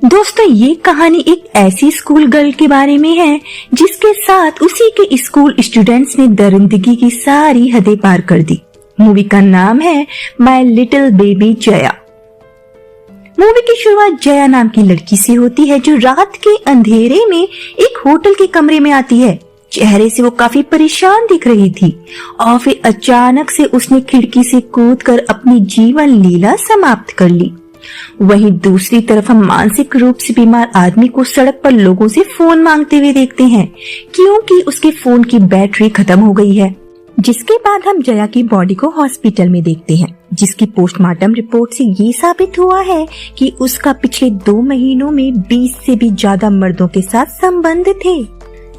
दोस्तों, ये कहानी एक ऐसी स्कूल गर्ल के बारे में है जिसके साथ उसी के स्कूल स्टूडेंट्स ने दरिंदगी की सारी हदें पार कर दी। मूवी का नाम है my little baby Jaya. Movie की शुरुआत जया नाम की लड़की से होती है जो रात के अंधेरे में एक होटल के कमरे में आती है। चेहरे से वो काफी परेशान दिख रही थी और फिर अचानक से उसने खिड़की से कूदकर अपनी जीवन लीला समाप्त कर ली। वहीं दूसरी तरफ हम मानसिक रूप से बीमार आदमी को सड़क पर लोगों से फोन मांगते हुए देखते हैं क्योंकि उसके फोन की बैटरी खत्म हो गई है। जिसके बाद हम जया की बॉडी को हॉस्पिटल में देखते हैं, जिसकी पोस्टमार्टम रिपोर्ट से ये साबित हुआ है कि उसका पिछले 2 महीनों में 20 से भी ज्यादा मर्दों के साथ संबंध थे।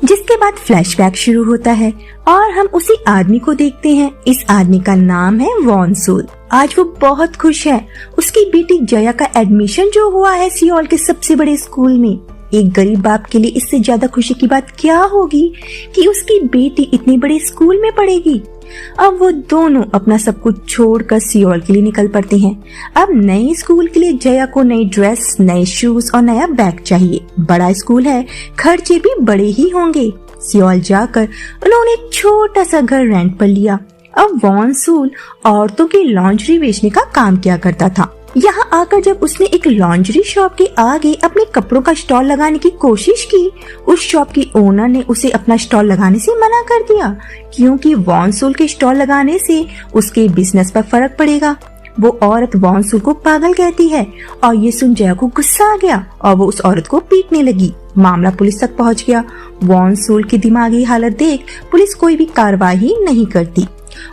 जिसके बाद फ्लैशबैक शुरू होता है और हम उसी आदमी को देखते हैं। इस आदमी का नाम है वॉन सूल। आज वो बहुत खुश है। उसकी बेटी जया का एडमिशन जो हुआ है सियोल के सबसे बड़े स्कूल में। एक गरीब बाप के लिए इससे ज्यादा खुशी की बात क्या होगी कि उसकी बेटी इतने बड़े स्कूल में पढ़ेगी। अब वो दोनों अपना सब कुछ छोड़कर सियोल के लिए निकल पड़ते हैं। अब नए स्कूल के लिए जया को नई ड्रेस, नए शूज और नया बैग चाहिए। बड़ा स्कूल है, खर्चे भी बड़े ही होंगे। सियोल जाकर उन्होंने एक छोटा सा घर रेंट पर लिया। अब वॉन सूल औरतों की लॉन्ड्री बेचने का काम किया करता था। यहाँ आकर जब उसने एक लॉन्ड्री शॉप के आगे अपने कपड़ों का स्टॉल लगाने की कोशिश की, उस शॉप की ओनर ने उसे अपना स्टॉल लगाने से मना कर दिया क्योंकि वॉन सूल के स्टॉल लगाने से उसके बिजनेस पर फर्क पड़ेगा। वो औरत वॉन सूल को पागल कहती है और ये सुन जया को गुस्सा आ गया और वो उस औरत को पीटने लगी। मामला पुलिस तक पहुँच गया। वॉन सूल की दिमागी हालत देख पुलिस कोई भी कार्रवाई नहीं करती।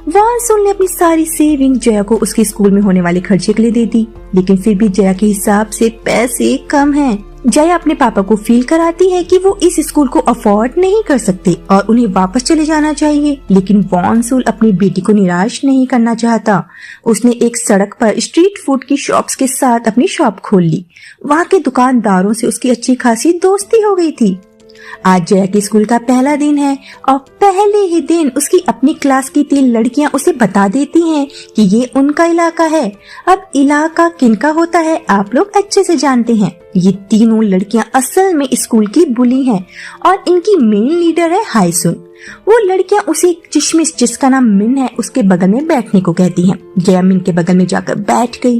वॉन सूल ने अपनी सारी सेविंग जया को उसके स्कूल में होने वाले खर्चे के लिए दे दी, लेकिन फिर भी जया के हिसाब से पैसे कम हैं। जया अपने पापा को फील कराती है कि वो इस स्कूल को अफोर्ड नहीं कर सकते और उन्हें वापस चले जाना चाहिए, लेकिन वॉन सूल अपनी बेटी को निराश नहीं करना चाहता। उसने एक सड़क पर स्ट्रीट फूड की शॉप्स के साथ अपनी शॉप खोल ली। वहाँ के दुकानदारों से उसकी अच्छी खासी दोस्ती हो गई थी। आज जया के स्कूल का पहला दिन है और पहले ही दिन उसकी अपनी क्लास की 3 लड़कियां उसे बता देती हैं कि ये उनका इलाका है। अब इलाका किनका होता है आप लोग अच्छे से जानते हैं। ये तीनों लड़कियां असल में स्कूल की बुली हैं और इनकी मेन लीडर है हाईसुन। वो लड़कियां उसे चिशमिश, जिसका नाम मिन है, उसके बगल में बैठने को कहती हैं। जया मिन के बगल में जाकर बैठ गई।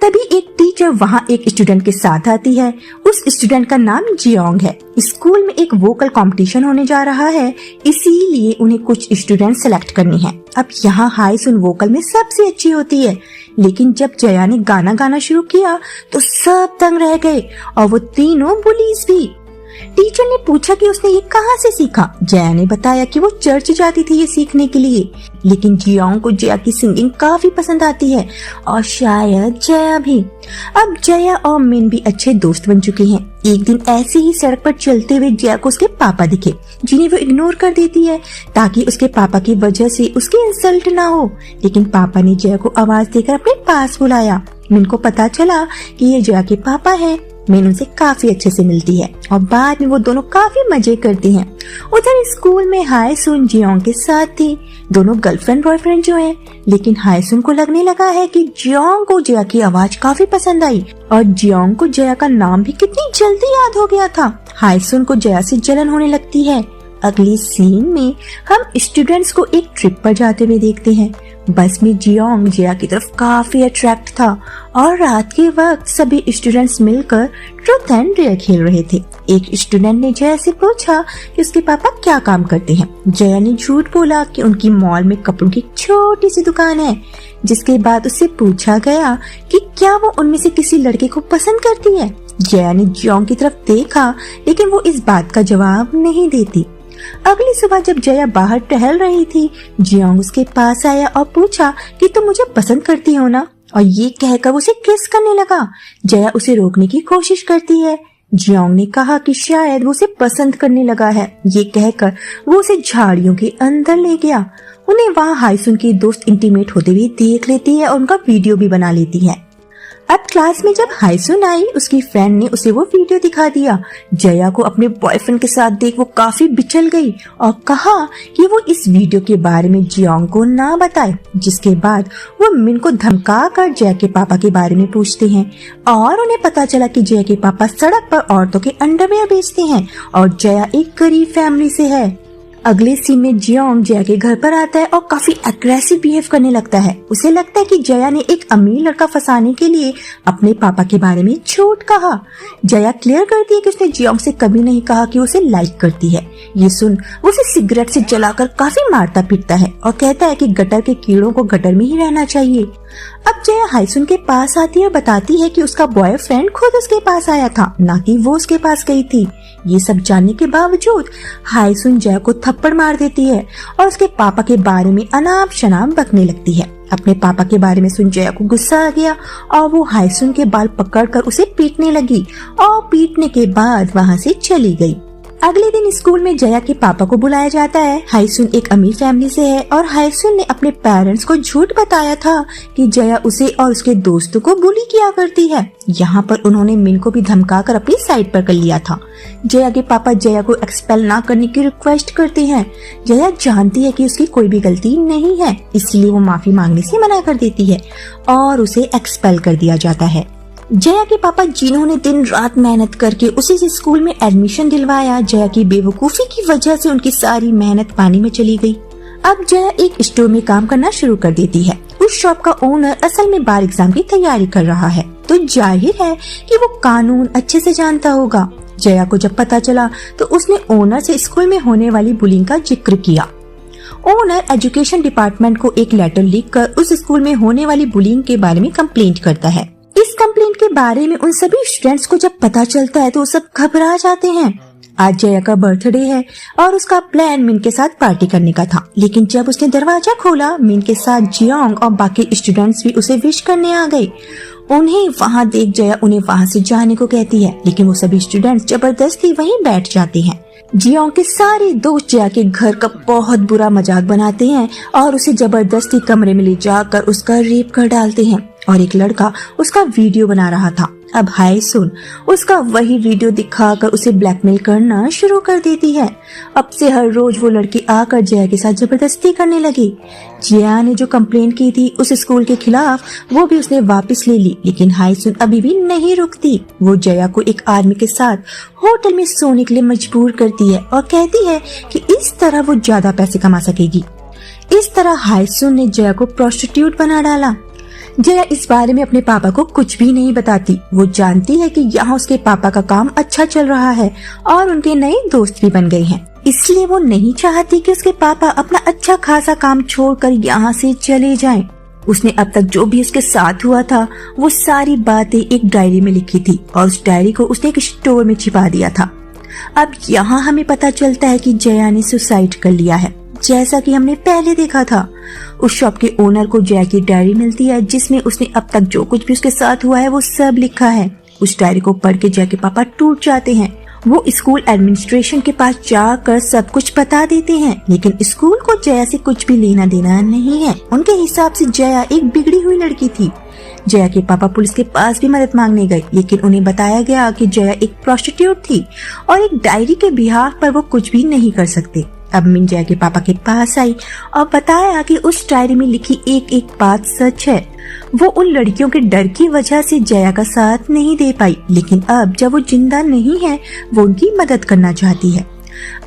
तभी एक टीचर वहाँ एक स्टूडेंट के साथ आती है। उस स्टूडेंट का नाम जियोंग है। स्कूल में एक वोकल कंपटीशन होने जा रहा है, इसीलिए उन्हें कुछ स्टूडेंट सेलेक्ट करने हैं। अब यहाँ हाईसुन वोकल में सबसे अच्छी होती है, लेकिन जब जया ने गाना गाना शुरू किया तो सब दंग रह गए और वो तीनों बुलीज भी। टीचर ने पूछा कि उसने ये कहाँ से सीखा। जया ने बताया कि वो चर्च जाती थी ये सीखने के लिए, लेकिन जियोंग को जया की सिंगिंग काफी पसंद आती है और शायद जया भी। अब जया और मिन भी अच्छे दोस्त बन चुके हैं। एक दिन ऐसे ही सड़क पर चलते हुए जया को उसके पापा दिखे, जिन्हें वो इग्नोर कर देती है ताकि उसके पापा की वजह से उसकी इंसल्ट ना हो। लेकिन पापा ने जया को आवाज देकर अपने पास बुलाया। मिन को पता चला कि ये जया के पापा हैं। मिन उनसे काफी अच्छे से मिलती है और बाद में वो दोनों काफी मजे करते हैं। उधर स्कूल में हाईसुन जियोंग के साथ थी। दोनों गर्लफ्रेंड बॉयफ्रेंड जो हैं, लेकिन हाईसुन को लगने लगा है कि जियोंग को जया की आवाज काफी पसंद आई और जियोंग को जया का नाम भी कितनी जल्दी याद हो गया था। हाईसुन को जया से जलन होने लगती है। अगली सीन में हम स्टूडेंट्स को एक ट्रिप पर जाते हुए देखते हैं। बस में जियोंग जया की तरफ काफी अट्रैक्ट था और रात के वक्त सभी स्टूडेंट्स मिलकर ट्रूथ एंड डेयर खेल रहे थे। एक स्टूडेंट ने जया से पूछा कि उसके पापा क्या काम करते हैं। जया ने झूठ बोला कि उनकी मॉल में कपड़ों की छोटी सी दुकान है। जिसके बाद उससे पूछा गया कि क्या वो उनमें से किसी लड़के को पसंद करती है। जया ने जियोंग की तरफ देखा, लेकिन वो इस बात का जवाब नहीं देती। अगली सुबह जब जया बाहर टहल रही थी, जियोंग उसके पास आया और पूछा कि तुम मुझे पसंद करती हो ना, और ये कहकर उसे किस करने लगा। जया उसे रोकने की कोशिश करती है। जियोंग ने कहा कि शायद वो उसे पसंद करने लगा है। ये कहकर वो उसे झाड़ियों के अंदर ले गया। उन्हें वहाँ हाईसुन की दोस्त इंटीमेट होते हुए देख लेती है और उनका वीडियो भी बना लेती है। अब क्लास में जब हाईसुन आई, उसकी फ्रेंड ने उसे वो वीडियो दिखा दिया। जया को अपने बॉयफ्रेंड के साथ देख वो काफी बिचल गई और कहा कि वो इस वीडियो के बारे में जियोंग को ना बताए। जिसके बाद वो मिन को धमका कर जया के पापा के बारे में पूछते हैं और उन्हें पता चला कि जया के पापा सड़क पर औरतों के अंडरवियर बेचते हैं और जया एक गरीब फैमिली से है। अगले सीन में जियोंग जया के घर पर आता है और काफी एग्रेसिव बिहेव करने लगता है। उसे लगता है कि जया ने एक अमीर लड़का फंसाने के लिए अपने पापा के बारे में झूठ कहा। जया क्लियर करती है कि उसने जियोंग से कभी नहीं कहा कि उसे लाइक करती है। ये सुन वो उसे सिगरेट से जलाकर काफी मारता पीटता है और कहता है कि गटर के कीड़ों को गटर में ही रहना चाहिए। अब जया हाईसुन के पास आती है और बताती है कि उसका बॉयफ्रेंड खुद उसके पास आया था, ना कि वो उसके पास गई थी। ये सब जानने के बावजूद हाईसुन जया को थप्पड़ मार देती है और उसके पापा के बारे में अनाप शनाप बकने लगती है। अपने पापा के बारे में सुन जया को गुस्सा आ गया और वो हाईसुन के बाल पकड़कर उसे पीटने लगी और पीटने के बाद वहाँ से चली गई। अगले दिन स्कूल में जया के पापा को बुलाया जाता है। हाईसुन एक अमीर फैमिली से है और हाईसुन ने अपने पेरेंट्स को झूठ बताया था कि जया उसे और उसके दोस्तों को बुली किया करती है। यहाँ पर उन्होंने मिन को भी धमकाकर अपनी साइड पर कर लिया था। जया के पापा जया को एक्सपेल ना करने की रिक्वेस्ट करते हैं। जया जानती है कि उसकी कोई भी गलती नहीं है, इसलिए वो माफी मांगने से मना कर देती है और उसे एक्सपेल कर दिया जाता है। जया के पापा जिन्होंने दिन रात मेहनत करके उसे स्कूल में एडमिशन दिलवाया, जया की बेवकूफी की वजह से उनकी सारी मेहनत पानी में चली गई। अब जया एक स्टोर में काम करना शुरू कर देती है। उस शॉप का ओनर असल में बार एग्जाम की तैयारी कर रहा है, तो जाहिर है कि वो कानून अच्छे से जानता होगा। जया को जब पता चला तो उसने ओनर से स्कूल में होने वाली बुलिंग का जिक्र किया। ओनर एजुकेशन डिपार्टमेंट को एक लेटर लिखकर उस स्कूल में होने वाली बुलिंग के बारे में कंप्लेंट करता है। इस कंप्लेंट के बारे में उन सभी स्टूडेंट्स को जब पता चलता है तो वो सब घबरा जाते हैं। आज जया का बर्थडे है और उसका प्लान मिन के साथ पार्टी करने का था, लेकिन जब उसने दरवाजा खोला मिन के साथ जियोंग और बाकी स्टूडेंट्स भी उसे विश करने आ गए। उन्हें वहाँ देख जया उन्हें वहाँ से जाने को कहती है, लेकिन वो सभी स्टूडेंट्स जबरदस्ती वहीं बैठ जाते हैं। जियोंग के सारे दोस्त जया के घर का बहुत बुरा मजाक बनाते हैं और उसे जबरदस्ती कमरे में ले जाकर उसका रेप कर डालते हैं और एक लड़का उसका वीडियो बना रहा था। अब हाईसुन उसका वही वीडियो दिखाकर उसे ब्लैकमेल करना शुरू कर देती है। अब से हर रोज वो लड़की आकर जया के साथ जबरदस्ती करने लगी। जया ने जो कंप्लेंट की थी उस स्कूल के खिलाफ वो भी उसने वापस ले ली, लेकिन हाईसुन अभी भी नहीं रुकती। वो जया को एक आदमी के साथ होटल में सोने के लिए मजबूर करती है और कहती है कि इस तरह वो ज्यादा पैसे कमा सकेगी। इस तरह हाईसुन ने जया को प्रोस्टिट्यूट बना डाला। जया इस बारे में अपने पापा को कुछ भी नहीं बताती। वो जानती है कि यहाँ उसके पापा का काम अच्छा चल रहा है और उनके नए दोस्त भी बन गए हैं, इसलिए वो नहीं चाहती कि उसके पापा अपना अच्छा खासा काम छोड़कर यहाँ से चले जाएं। उसने अब तक जो भी उसके साथ हुआ था वो सारी बातें एक डायरी में लिखी थी और उस डायरी को उसने एक स्टोर में छिपा दिया था। अब यहाँ हमें पता चलता है कि जया ने सुसाइड कर लिया है, जैसा कि हमने पहले देखा था। उस शॉप के ओनर को जया की डायरी मिलती है जिसमें उसने अब तक जो कुछ भी उसके साथ हुआ है वो सब लिखा है। उस डायरी को पढ़ के जया के पापा टूट जाते हैं। वो स्कूल एडमिनिस्ट्रेशन के पास जाकर सब कुछ बता देते हैं, लेकिन स्कूल को जया से कुछ भी लेना देना नहीं है। उनके हिसाब से जया एक बिगड़ी हुई लड़की थी। जया के पापा पुलिस के पास भी मदद मांगने गए, लेकिन उन्हें बताया गया कि जया एक प्रोस्टिट्यूट थी और एक डायरी के बिहाफ पर वो कुछ भी नहीं कर सकते। अब मिन जया के पापा के पास आई और बताया कि उस डायरी में लिखी एक एक बात सच है। वो उन लड़कियों के डर की वजह से जया का साथ नहीं दे पाई, लेकिन अब जब वो जिंदा नहीं है वो उनकी मदद करना चाहती है।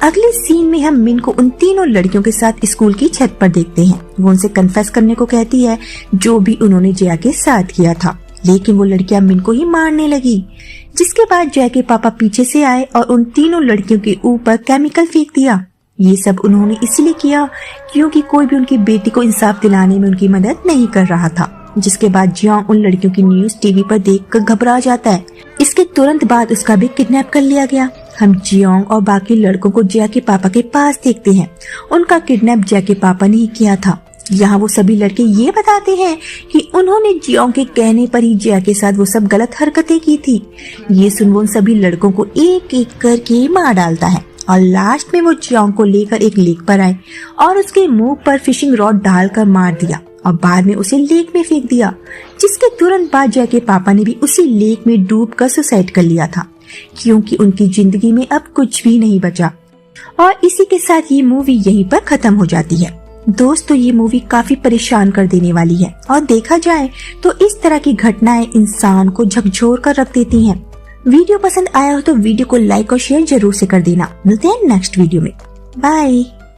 अगले सीन में हम मिन को उन तीनों लड़कियों के साथ स्कूल की छत पर देखते हैं। वो उनसे कन्फेस करने को कहती है जो भी उन्होंने जया के साथ किया था, लेकिन वो लड़कियां मिन को ही मारने लगी। जिसके बाद जया के पापा पीछे से आए और उन तीनों लड़कियों के ऊपर केमिकल फेंक दिया। ये सब उन्होंने इसलिए किया क्योंकि कोई भी उनकी बेटी को इंसाफ दिलाने में उनकी मदद नहीं कर रहा था। जिसके बाद जियोंग उन लड़कियों की न्यूज टीवी पर देखकर घबरा जाता है। इसके तुरंत बाद उसका भी किडनैप कर लिया गया। हम जियोंग और बाकी लड़कों को जया के पापा के पास देखते हैं। उनका किडनैप जया के पापा ने ही किया था। यहाँ वो सभी लड़के ये बताते हैं कि उन्होंने जियोंग के कहने पर ही जया के साथ वो सब गलत हरकतें की थी। ये सुन वो उन सभी लड़कों को एक एक करके मार डालता है और लास्ट में वो जियोंग को लेकर एक लेक पर आए और उसके मुंह पर फिशिंग रॉड डालकर मार दिया। और बाद में उसे लेक में फेंक दिया, जिसके तुरंत बाद जय के पापा ने भी उसी लेक में डूबकर सुसाइड कर लिया था, क्योंकि उनकी जिंदगी में अब कुछ भी नहीं बचा। और इसी के साथ ये मूवी यहीं पर खत्म हो जाती है। दोस्तों, ये मूवी काफी परेशान कर देने वाली है और देखा जाए तो इस तरह की घटनाएं इंसान को झकझोर कर रख देती हैं। वीडियो पसंद आया हो तो वीडियो को लाइक और शेयर जरूर से कर देना। मिलते हैं नेक्स्ट वीडियो में। बाय।